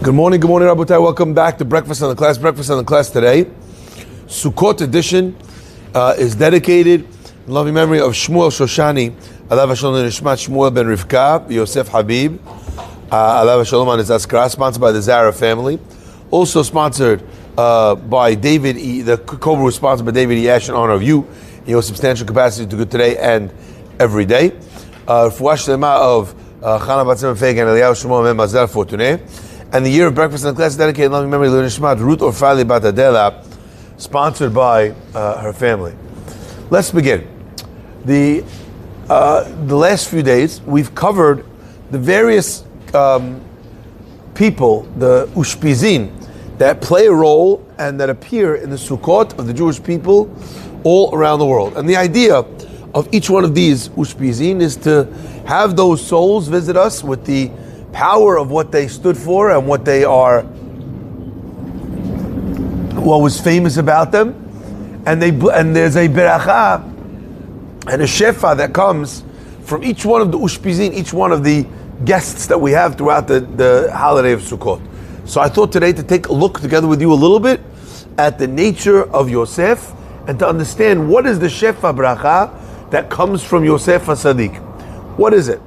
Good morning, Rabotai. Welcome back to Breakfast on the Class. Breakfast on the Class today. Sukkot edition is dedicated in loving memory of Shmuel Shoshani, Alav Hashalom Nishmat Shmuel ben Rivka, Yosef Habib, Alav Hashalom on his Askara, sponsored by the Zara family. Also sponsored by David E. The Cobra was sponsored by David E. Ash in honor of you in your substantial capacity to do good today and every day. Fuash Lema of Chana Batzim Feg and Eliyahu Shmuel Ben Mazel Fortuné. And the year of Breakfast in the Class dedicated in loving memory of Nishmat Ruth Orfali Bat Adela, sponsored by her family. Let's begin. The last few days we've covered the various people, the ushpizin, that play a role and that appear in the Sukkot of the Jewish people all around the world. And the idea of each one of these ushpizin is to have those souls visit us with the power of what they stood for and what they are, what was famous about them, and there's a beracha and a shefa that comes from each one of the ushpizin, each one of the guests that we have throughout the holiday of Sukkot. So I thought today to take a look together with you a little bit at the nature of Yosef and to understand what is the shefa bracha that comes from Yosef HaSadik. What is it?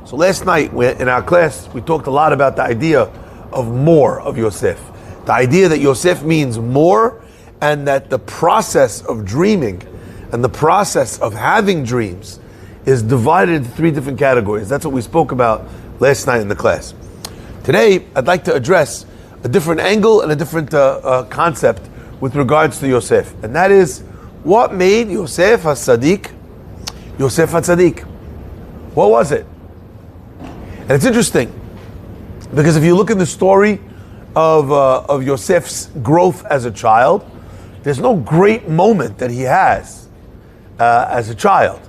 So last night in our class, we talked a lot about the idea of more of Yosef. The idea that Yosef means more, and that the process of dreaming and the process of having dreams is divided into three different categories. That's what we spoke about last night in the class. Today, I'd like to address a different angle and a different concept with regards to Yosef. And that is, what made Yosef HaSadik Yosef HaSadik? What was it? And it's interesting, because if you look in the story of Yosef's growth as a child, there's no great moment that he has as a child.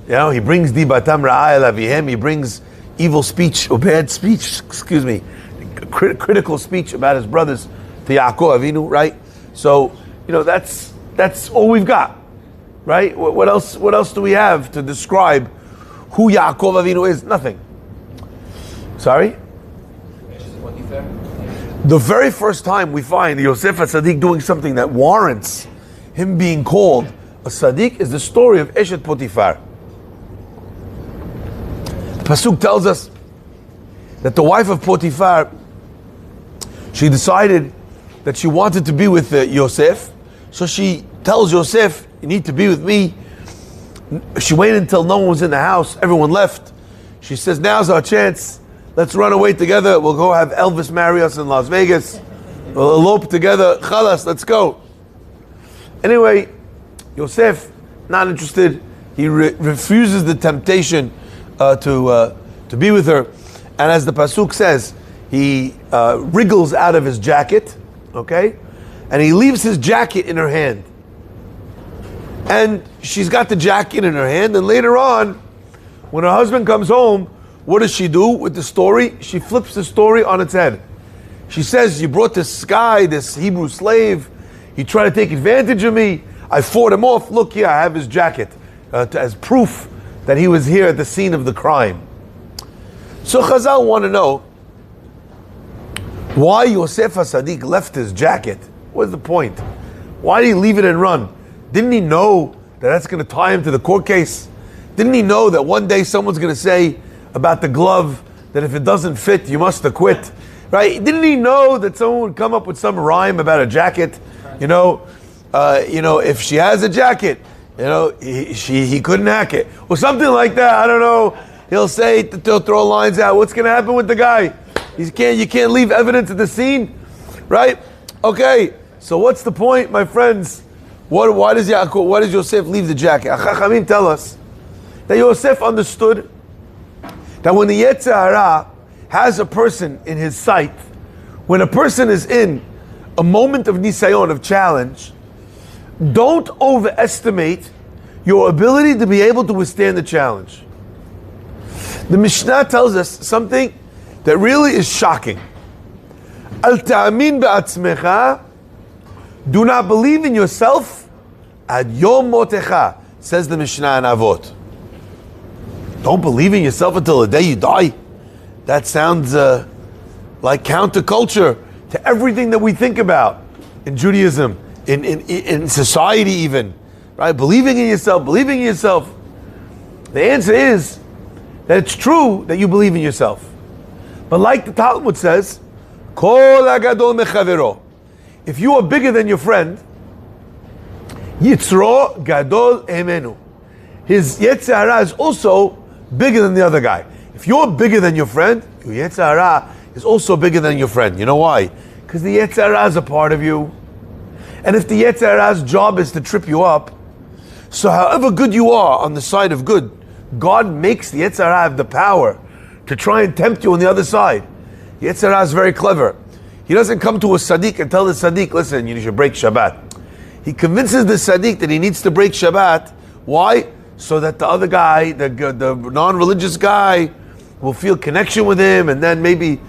You know, he brings dibatam ra'ah el avihem, he brings evil speech or bad speech, critical speech about his brothers to Yaakov Avinu, right? So, you know, that's all we've got, right? What else do we have to describe who Yaakov Avinu is? Nothing. Sorry? The very first time we find Yosef HaSadik doing something that warrants him being called a Sadiq is the story of Eshet Potiphar. The Pasuk tells us that the wife of Potiphar, she decided that she wanted to be with Yosef, so she tells Yosef, you need to be with me. She waited until no one was in the house, everyone left. She says, now's our chance. Let's run away together. We'll go have Elvis marry us in Las Vegas. We'll elope together. Chalas, let's go. Anyway, Yosef, not interested. He refuses the temptation to be with her. And as the Pasuk says, he wriggles out of his jacket, okay? And he leaves his jacket in her hand. And she's got the jacket in her hand, and later on, when her husband comes home, what does she do with the story? She flips the story on its head. She says, you brought this guy, this Hebrew slave, he tried to take advantage of me, I fought him off, look here, I have his jacket, as proof that he was here at the scene of the crime. So Chazal want to know, why Yosef HaSadik left his jacket? What's the point? Why did he leave it and run? Didn't he know that that's going to tie him to the court case? Didn't he know that one day someone's going to say about the glove that if it doesn't fit, you must acquit? Right? Didn't he know that someone would come up with some rhyme about a jacket? If she has a jacket, he couldn't hack it. Or something like that. I don't know. He'll throw lines out. What's going to happen with the guy? You can't leave evidence at the scene, right? Okay. So what's the point, my friends? Why does Yosef leave the jacket? Chachamim tell us that Yosef understood that when the Yetzer Hara has a person in his sight, when a person is in a moment of nisayon, of challenge, don't overestimate your ability to be able to withstand the challenge. The Mishnah tells us something that really is shocking. Al ta'amin be'atzmecha, do not believe in yourself ad yom motecha, says the Mishnah in Avot. Don't believe in yourself until the day you die. That sounds like counterculture to everything that we think about in Judaism, in society even, right? Believing in yourself. The answer is that it's true that you believe in yourself. But like the Talmud says, Kol hagadol mechavero. If you are bigger than your friend, Yitzro gadol emenu. His Yetzer Hara is also bigger than the other guy. If you're bigger than your friend, your Yetzer Hara is also bigger than your friend. You know why? Because the Yetzer Hara is a part of you. And if the Yetzer Hara's job is to trip you up, so however good you are on the side of good, God makes the Yetzer Hara have the power to try and tempt you on the other side. The Yetzer Hara is very clever. He doesn't come to a Sadiq and tell the Sadiq, listen, you should break Shabbat. He convinces the Sadiq that he needs to break Shabbat. Why? So that the other guy, the non-religious guy, will feel connection with him, and then maybe,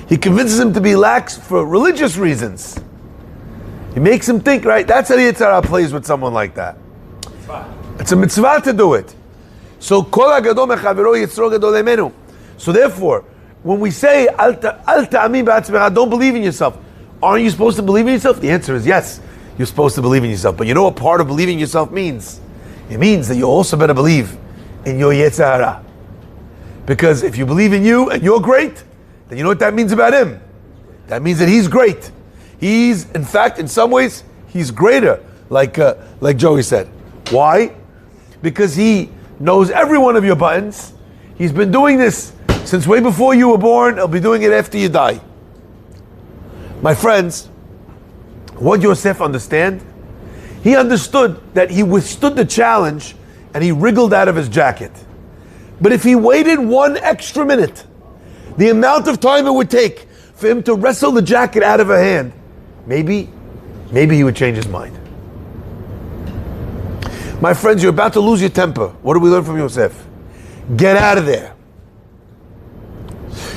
he convinces him to be lax for religious reasons. He makes him think, right? That's how the Yetzer Hara plays with someone like that. It's a mitzvah to do it. So, kol hagadol mechavero yitzro gadol emenu. So therefore, when we say, al ta'amin ba'atzmecha, don't believe in yourself, aren't you supposed to believe in yourself? The answer is yes, you're supposed to believe in yourself. But you know what part of believing in yourself means? It means that you also better believe in your Yetzer Hara. Because if you believe in you and you're great, then you know what that means about him? That means that he's great. He's, in fact, in some ways, he's greater, like Joey said. Why? Because he knows every one of your buttons. He's been doing this since way before you were born. He'll be doing it after you die. My friends, what Yosef understand? He understood that he withstood the challenge and he wriggled out of his jacket. But if he waited 1 extra minute, the amount of time it would take for him to wrestle the jacket out of her hand, maybe he would change his mind. My friends, you're about to lose your temper. What do we learn from Yosef? Get out of there.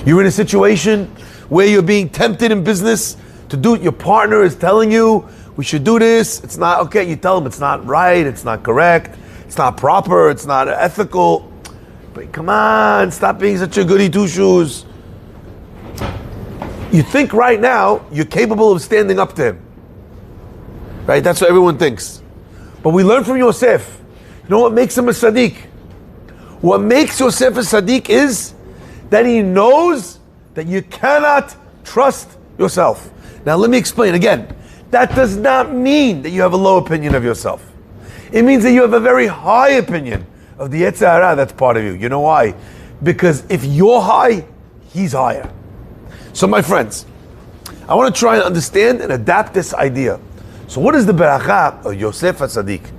You're in a situation where you're being tempted in business to do it. Your partner is telling you, we should do this. It's not okay. You tell them it's not right. It's not correct. It's not proper. It's not ethical. But come on, stop being such a goody two-shoes. You think right now you're capable of standing up to him. Right? That's what everyone thinks. But we learn from Yosef. You know what makes him a Sadiq? What makes Yosef a Sadiq is that he knows that you cannot trust yourself. Now let me explain again. That does not mean that you have a low opinion of yourself. It means that you have a very high opinion of the Yetzer Hara that's part of you. You know why? Because if you're high, he's higher. So my friends, I want to try and understand and adapt this idea. So what is the beracha of Yosef HaTzadik?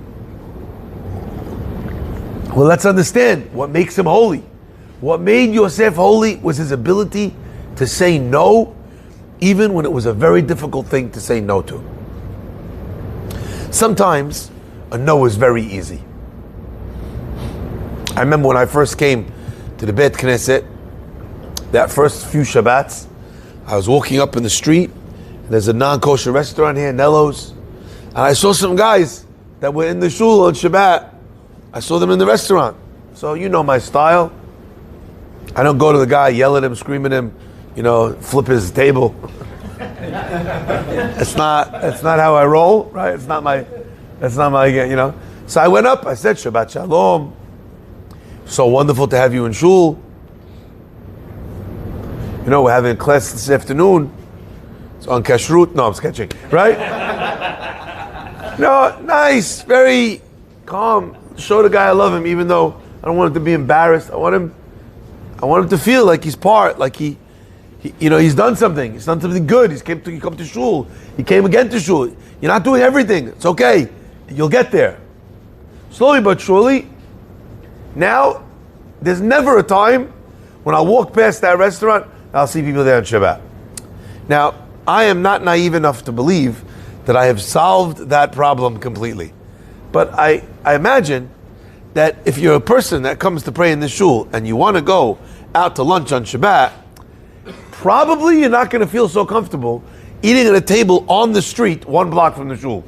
Well, let's understand what makes him holy. What made Yosef holy was his ability to say no, even when it was a very difficult thing to say no to. Sometimes a no is very easy. I remember when I first came to the Beit Knesset, that first few Shabbats, I was walking up in the street, and there's a non-kosher restaurant here, Nello's, and I saw some guys that were in the shul on Shabbat. I saw them in the restaurant. So you know my style. I don't go to the guy, yell at him, scream at him, flip his table. That's not how I roll, right? That's not my, So I went up, I said, Shabbat Shalom. So wonderful to have you in shul. We're having a class this afternoon. It's on kashrut. No, I'm sketching, right? Nice, very calm. Show the guy I love him, even though I don't want him to be embarrassed. I want him to feel like he's part, like he's done something. He's done something good. He come to shul. He came again to shul. You're not doing everything. It's okay. You'll get there. Slowly but surely. Now, there's never a time when I'll walk past that restaurant and I'll see people there on Shabbat. Now, I am not naive enough to believe that I have solved that problem completely. But I imagine that if you're a person that comes to pray in this shul and you want to go out to lunch on Shabbat, probably you're not going to feel so comfortable eating at a table on the street 1 block from the shul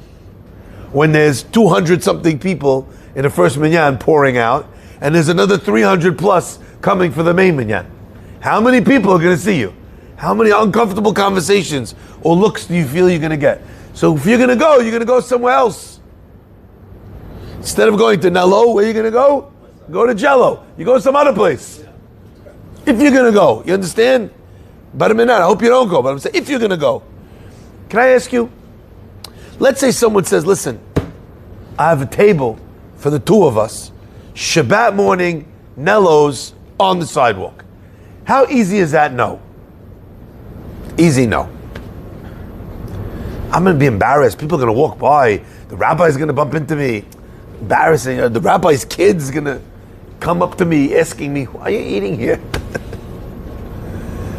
when there's 200 something people in the first minyan pouring out and there's another 300 plus coming for the main minyan. How many people are going to see you? How many uncomfortable conversations or looks do you feel you're going to get? So if you're going to go somewhere else. Instead of going to Nello, where are you going to go? Go to Jello. You go some other place. If you're going to go, you understand? Better than that, I hope you don't go, but I'm saying if you're going to go. Can I ask you? Let's say someone says, listen, I have a table for the two of us. Shabbat morning, Nello's on the sidewalk. How easy is that? No. Easy, no. I'm going to be embarrassed. People are going to walk by. The rabbi's going to bump into me. Embarrassing. The rabbi's kid's going to come up to me asking me, why are you eating here?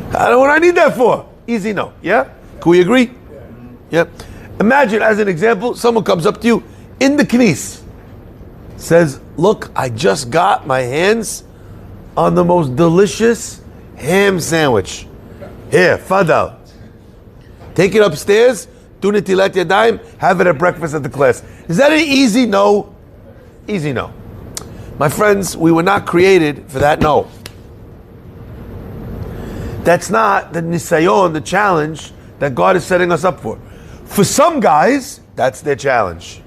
I don't know what I need that for. Easy, no. Yeah? Can we agree? Yeah. Imagine, as an example, someone comes up to you in the knis, says, look, I just got my hands on the most delicious ham sandwich. Here, fadal. Take it upstairs, do netilat yadayim, have it at breakfast at the class. Is that an easy no? Easy no. My friends, we were not created for that no. That's not the nisayon, the challenge that God is setting us up for. For some guys, that's their challenge.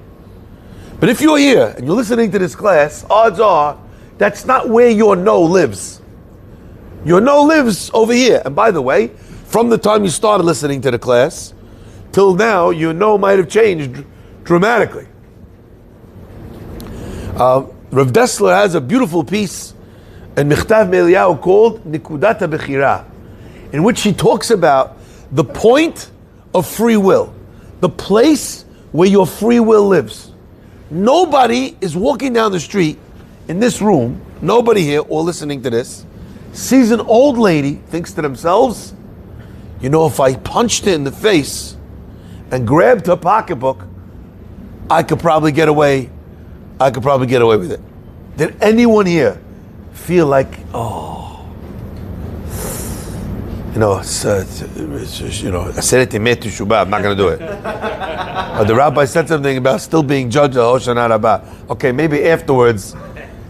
But if you're here and you're listening to this class, odds are that's not where your no lives. Your no lives over here. And by the way, from the time you started listening to the class till now, your no might have changed dramatically. Rav Dessler has a beautiful piece in Michtav Me'Eliyahu called Nikudat HaBechira, in which he talks about the point of free will, the place where your free will lives. Nobody is walking down the street in this room, nobody here or listening to this, sees an old lady, thinks to themselves, you know, if I punched her in the face and grabbed her pocketbook, I could probably get away with it. Did anyone here feel like, oh, you know, I said it to Shubah, I'm not going to do it. The rabbi said something about still being judged at Hoshana Rabbah. Okay, maybe afterwards.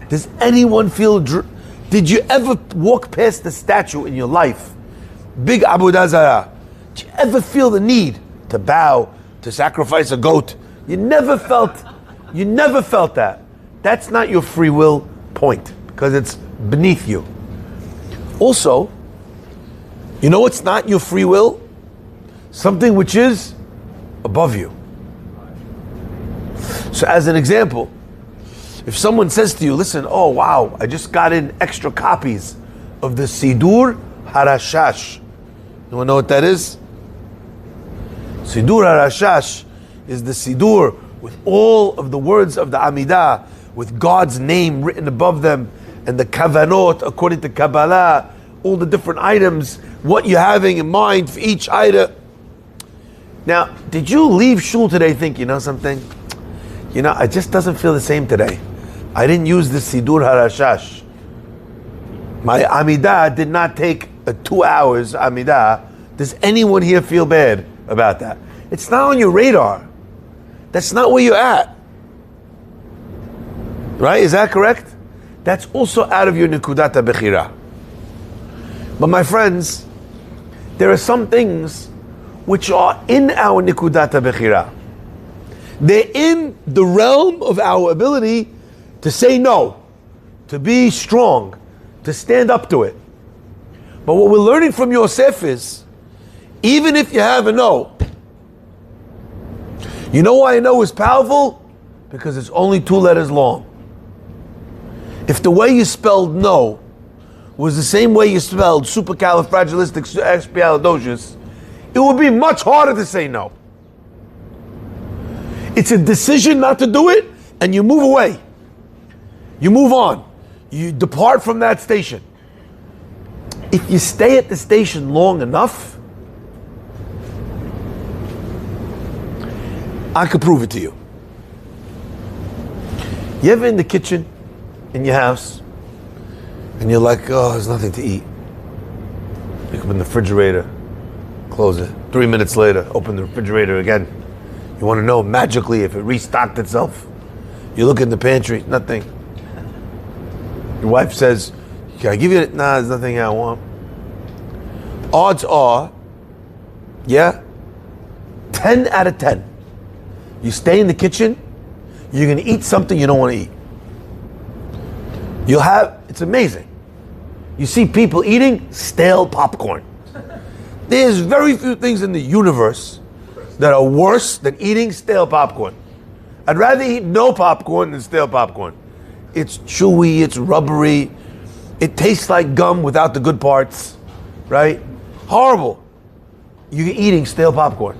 Does anyone feel, did you ever walk past the statue in your life? Big Abu Dazara. Did you ever feel the need to bow, to sacrifice a goat? You never felt that. That's not your free will point, because it's beneath you. Also, you know what's not your free will? Something which is above you. So as an example, if someone says to you, listen, oh wow, I just got in extra copies of the Sidur Harashash. You want to know what that is? Sidur Harashash is the Sidur with all of the words of the Amidah, with God's name written above them, and the Kavanot according to Kabbalah, all the different items, what you're having in mind for each item. Now, did you leave shul today thinking, you know something? You know, it just doesn't feel the same today. I didn't use the Sidur Harashash. My Amidah did not take 2 hours Amidah. Does anyone here feel bad about that? It's not on your radar. That's not where you're at. Right? Is that correct? That's also out of your Nikudat HaBechira. But my friends, there are some things which are in our Nikudat HaBechira. They're in the realm of our ability to say no, to be strong, to stand up to it. But what we're learning from Yosef is, even if you have a no, you know why a no is powerful? Because it's only 2 letters long. If the way you spelled no was the same way you spelled supercalifragilisticexpialidocious, it would be much harder to say no. It's a decision not to do it, and you move away. You move on. You depart from that station. If you stay at the station long enough, I could prove it to you. You ever in the kitchen in your house and you're like, oh, there's nothing to eat. You open the refrigerator, close it. 3 minutes later, open the refrigerator again. You want to know magically if it restocked itself. You look in the pantry, nothing. Your wife says, can I give you it? Nah, there's nothing I want. odds are, 10 out of 10. You stay in the kitchen, you're going to eat something you don't want to eat. It's amazing. You see people eating stale popcorn. There's very few things in the universe that are worse than eating stale popcorn. I'd rather eat no popcorn than stale popcorn. It's chewy, it's rubbery, it tastes like gum without the good parts, right? Horrible. You're eating stale popcorn.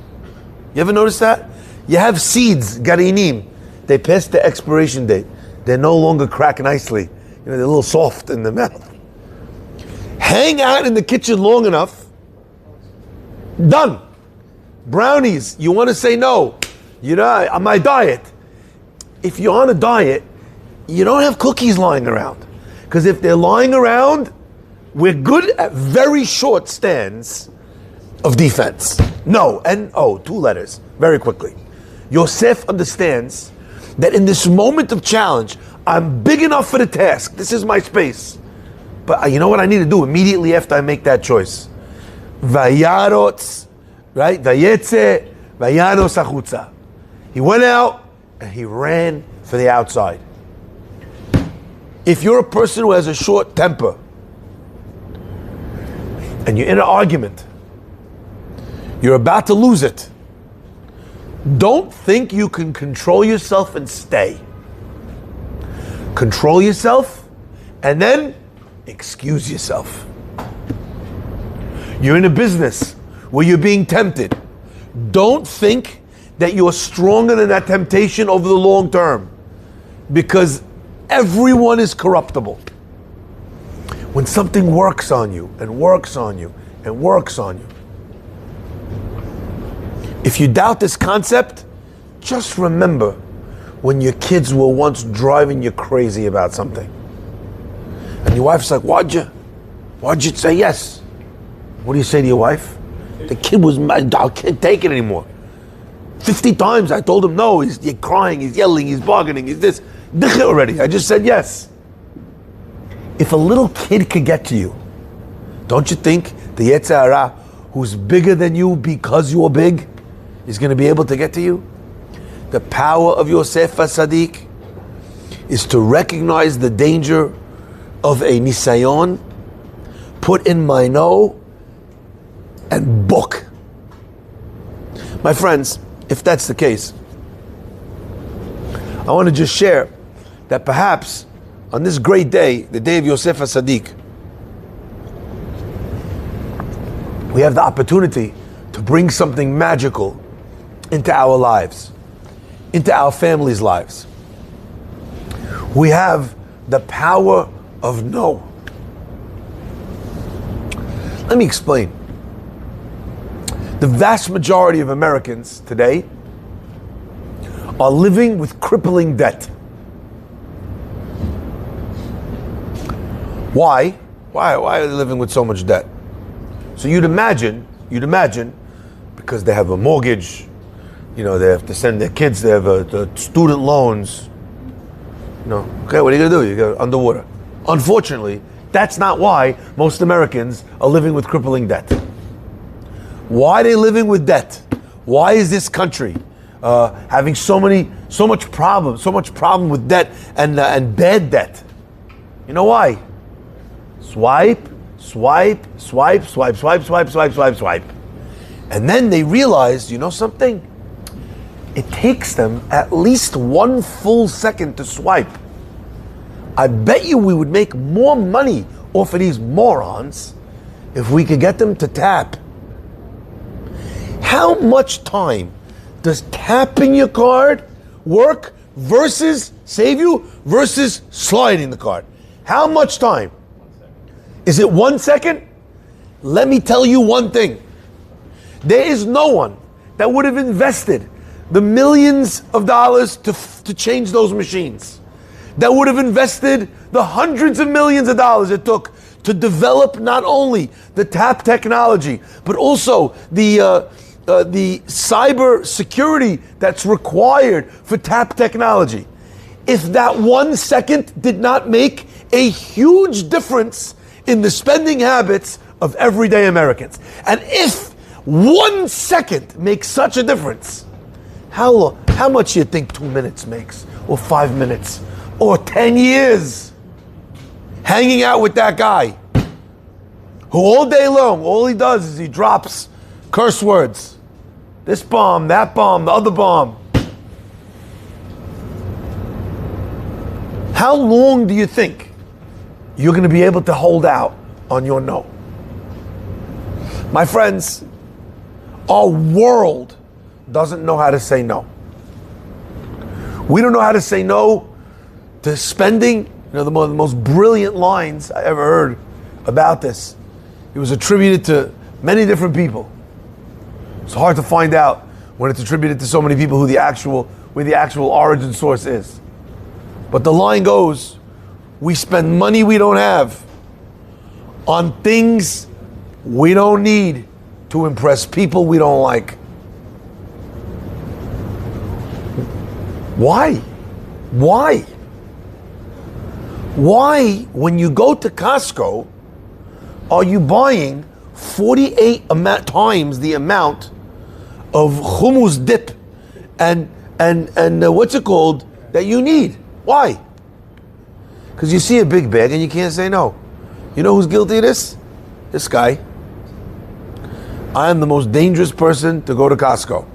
You ever notice that? You have seeds, garinim. They pass the expiration date. They no longer crack nicely. They're a little soft in the mouth. Hang out in the kitchen long enough, done. Brownies, you want to say no. On my diet. If you're on a diet, you don't have cookies lying around. Because if they're lying around, we're good at very short stands of defense. No, N-O, 2 letters, very quickly. Yosef understands that in this moment of challenge, I'm big enough for the task. This is my space. But you know what I need to do immediately after I make that choice? Vayarotz, right? Vayetze, vayanos achutza. He went out and he ran for the outside. If you're a person who has a short temper and you're in an argument, you're about to lose it, don't think you can control yourself and stay. Control yourself and then excuse yourself. You're in a business where you're being tempted. Don't think that you're stronger than that temptation over the long term, because everyone is corruptible. When something works on you and works on you and works on you, if you doubt this concept, just remember when your kids were once driving you crazy about something. And your wife's like, why'd you say yes? What do you say to your wife? The kid was mad, I can't take it anymore. 50 times I told him no, he's crying, he's yelling, he's bargaining, he's this. Already, I just said yes. If a little kid could get to you, don't you think the Yetzer Hara, who's bigger than you because you're big, is going to be able to get to you? The power of Yosef HaSadik is to recognize the danger of a nisayon, put in my no, and book. My friends, if that's the case, I want to just share that perhaps on this great day, the day of Yosef HaSadik, we have the opportunity to bring something magical into our lives, into our families' lives. We have the power of no. Let me explain. The vast majority of Americans today are living with crippling debt. Why? Why are they living with so much debt? So you'd imagine, because they have a mortgage, they have to send their kids, they have the student loans. Okay, what are you gonna do? You go underwater. Unfortunately, that's not why most Americans are living with crippling debt. Why are they living with debt? Why is this country having so much problem with debt and bad debt? You know why? Swipe. And then they realize, something? It takes them at least 1 full second to swipe. I bet you we would make more money off of these morons if we could get them to tap. How much time does tapping your card work versus save you versus sliding the card? How much time? Is it 1 second? Let me tell you one thing. There is no one that would have invested the millions of dollars to change those machines, that would have invested the hundreds of millions of dollars it took to develop not only the tap technology, but also the cyber security that's required for tap technology. If that 1 second did not make a huge difference in the spending habits of everyday Americans. And if 1 second makes such a difference, how much do you think 2 minutes makes? Or 5 minutes? Or 10 years? Hanging out with that guy who all day long, all he does is he drops curse words. This bomb, that bomb, the other bomb. How long do you think you're going to be able to hold out on your no? My friends, our world doesn't know how to say no. We don't know how to say no to spending. The most brilliant lines I ever heard about this. It was attributed to many different people. It's hard to find out when it's attributed to so many people where the actual origin source is. But the line goes, we spend money we don't have on things we don't need to impress people we don't like. Why? Why, when you go to Costco, are you buying 48 times the amount of hummus dip and what's it called that you need? Why? Because you see a big bag and you can't say no. You know who's guilty of this? This guy. I am the most dangerous person to go to Costco.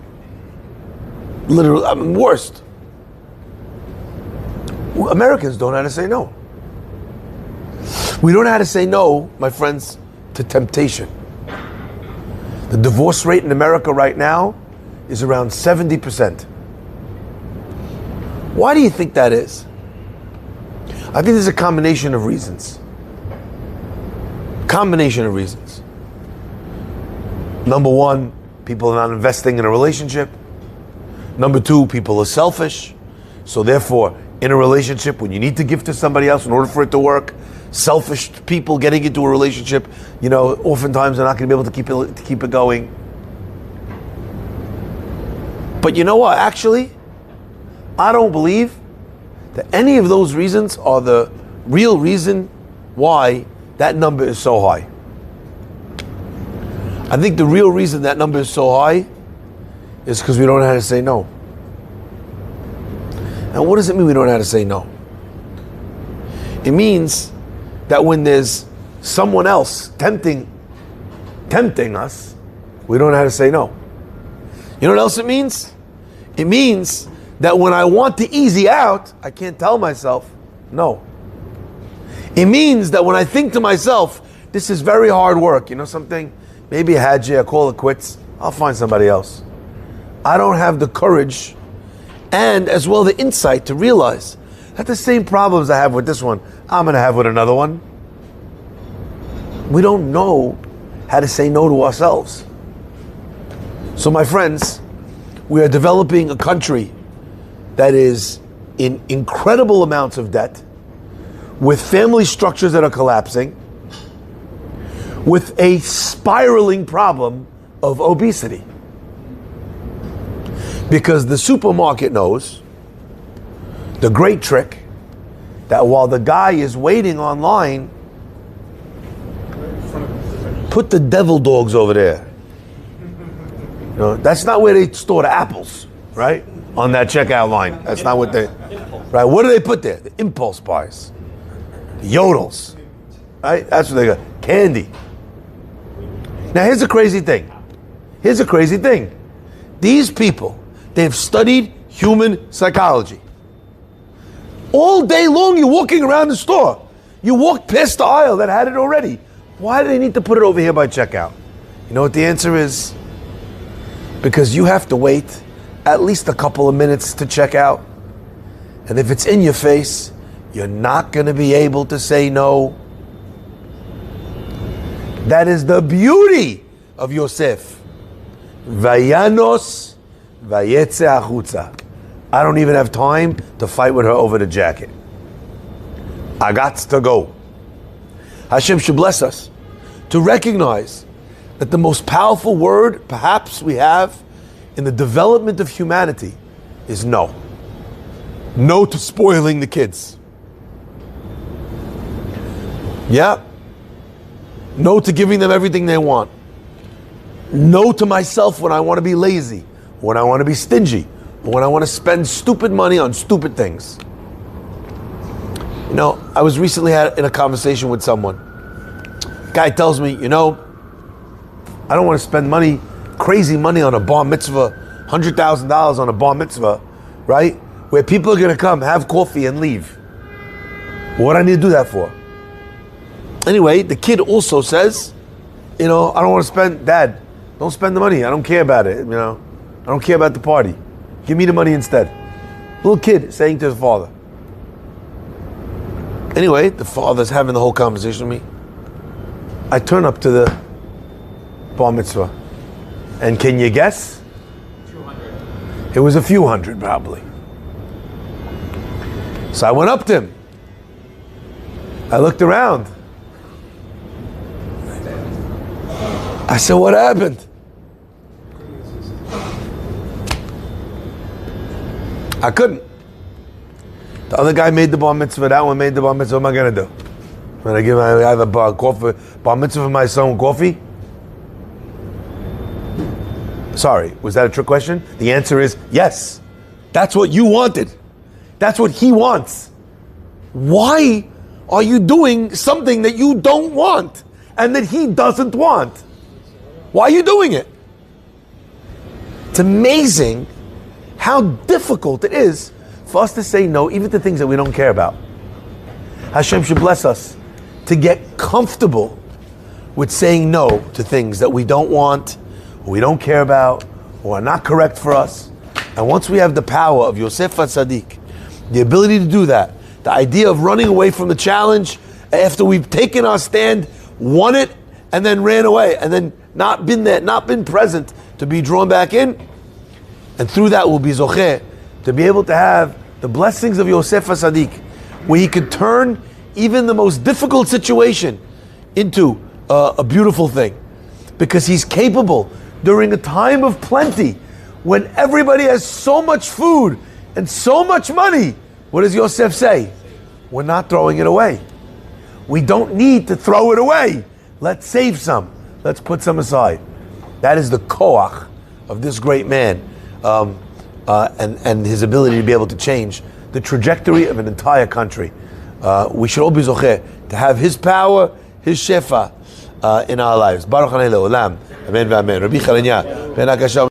Literally, I'm the worst. Americans don't know how to say no. We don't know how to say no, my friends, to temptation. The divorce rate in America right now is around 70%. Why do you think that is? I think there's a combination of reasons. Number one, people are not investing in a relationship. Number two, people are selfish. So therefore, in a relationship, when you need to give to somebody else in order for it to work, selfish people getting into a relationship, oftentimes they're not going to be able to keep it going. But you know what? Actually, I don't believe that any of those reasons are the real reason why that number is so high. I think the real reason that number is so high is because we don't know how to say no. Now, what does it mean we don't know how to say no? It means that when there's someone else tempting us, we don't know how to say no. You know what else it means? It means that when I want to easy out, I can't tell myself no. It means that when I think to myself, this is very hard work, something, maybe I call it quits, I'll find somebody else. I don't have the courage and as well the insight to realize that the same problems I have with this one, I'm going to have with another one. We don't know how to say no to ourselves. So my friends, we are developing a country that is in incredible amounts of debt, with family structures that are collapsing, with a spiraling problem of obesity. Because the supermarket knows the great trick that while the guy is waiting online, put the devil dogs over there. That's not where they store the apples, right? On that checkout line. That's not what they, right? What do they put there? The impulse buys, the yodels, right? That's what they got. Candy. Now here's a crazy thing. These people, they've studied human psychology. All day long you're walking around the store. You walk past the aisle that had it already. Why do they need to put it over here by checkout? You know what the answer is? Because you have to wait at least a couple of minutes to check out. And if it's in your face, you're not going to be able to say no. That is the beauty of Yosef. Vayanos vayetze achutza. I don't even have time to fight with her over the jacket. I got to go. Hashem should bless us to recognize that the most powerful word perhaps we have in the development of humanity is no. No to spoiling the kids. Yeah. No to giving them everything they want. No to myself when I want to be lazy, when I want to be stingy, when I want to spend stupid money on stupid things. You know, I was recently in a conversation with someone. Guy tells me, I don't want to spend money, crazy money on a bar mitzvah, $100,000 on a bar mitzvah, right? Where people are going to come, have coffee and leave. What do I need to do that for? Anyway, the kid also says, I don't want to spend, Dad, don't spend the money. I don't care about it. I don't care about the party. Give me the money instead. Little kid saying to his father. Anyway, the father's having the whole conversation with me. I turn up to the bar mitzvah. And can you guess? It was a few hundred probably. So I went up to him. I looked around. I said, what happened? I couldn't. The other guy made the bar mitzvah, that one made the bar mitzvah. What am I going to do? When I have a bar mitzvah for my son with coffee? Sorry, was that a trick question? The answer is yes. That's what you wanted. That's what he wants. Why are you doing something that you don't want and that he doesn't want? Why are you doing it? It's amazing how difficult it is for us to say no, even to things that we don't care about. Hashem should bless us to get comfortable with saying no to things that we don't want, or we don't care about, or are not correct for us. And once we have the power of Yosef and Sadiq, the ability to do that, the idea of running away from the challenge after we've taken our stand, won it, and then ran away, and then not been there, not been present to be drawn back in, and through that we'll be zocheh to be able to have the blessings of Yosef and Sadiq, where he could turn even the most difficult situation into a beautiful thing, because he's capable during a time of plenty when everybody has so much food and so much money. What does Yosef say? We're not throwing it away. We don't need to throw it away. Let's save some. Let's put some aside. That is the koach of this great man, and his ability to be able to change the trajectory of an entire country. We should all be zocheh to have his power, his shefa in our lives. Baruch Hanei Le'olam. Amen v'amen. Rabbi Chananya ben Akasham.